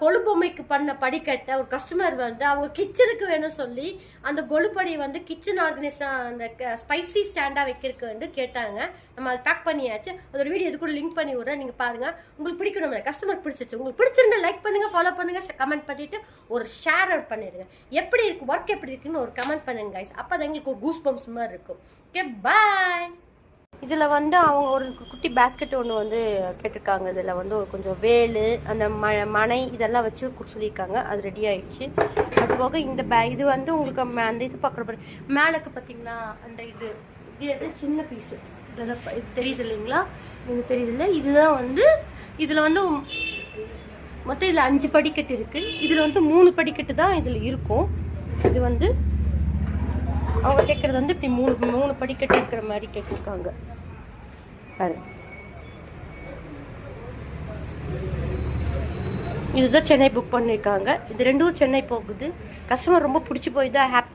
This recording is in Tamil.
கொழுபொம்மைக்கு பண்ண படிக்கட்டை ஒரு கஸ்டமர் வந்து அவங்க கிச்சனுக்கு வேணும் சொல்லி அந்த கொழுப்படி வந்து கிச்சன் ஆர்கனைசேஷன் அந்த ஸ்பைசி ஸ்டாண்டாக வைக்கிறதுக்கு வந்து கேட்டாங்க. நம்ம அதை பேக் பண்ணியாச்சு. அதோட வீடியோ இது கூட லிங்க் பண்ணி விட்றேன், நீங்கள் பாருங்கள். உங்களுக்கு பிடிக்கணும், கஸ்டமர் பிடிச்சிச்சு. உங்களுக்கு பிடிச்சிருந்தா லைக் பண்ணுங்கள், ஃபாலோ பண்ணுங்கள், கமெண்ட் பண்ணிவிட்டு ஒரு ஷேர் பண்ணிடுங்க. எப்படி இருக்குது, ஒர்க் எப்படி இருக்குன்னு ஒரு கமெண்ட் பண்ணுங்க கைஸ். அப்போ தான் எங்களுக்கு ஒரு கூஸ் பம்ப்ஸ் மாதிரி இருக்கும். ஓகே, பாய். இதில் வந்து அவங்க ஒரு குட்டி பேஸ்கெட் ஒன்று வந்து கேட்டிருக்காங்க. இதில் வந்து கொஞ்சம் வேலு அந்த மனை இதெல்லாம் வச்சு சொல்லியிருக்காங்க. அது ரெடி ஆயிடுச்சு. அது போக இந்த இது வந்து உங்களுக்கு அந்த இது பார்க்குற மேலுக்கு பார்த்தீங்களா, அந்த இது எது சின்ன பீஸு இதெல்லாம் தெரியுது இல்லைங்களா, எனக்கு தெரியுது இல்லை. இதுதான் வந்து இதில் வந்து மொத்தம் இதில் 5 படிக்கட்டு இருக்குது. இதில் வந்து 3 படிக்கட்டு தான் இதில் இருக்கும். இது வந்து அவங்க கேட்குறது வந்து இப்படி 3 படிக்கட்டு இருக்கிற மாதிரி கேட்டிருக்காங்க. இதுதான் சென்னை புக் பண்ணியிருக்காங்க. இது 2 சென்னை போகுது. கஸ்டமர் ரொம்ப பிடிச்சி போய் தான் ஹாப்பி.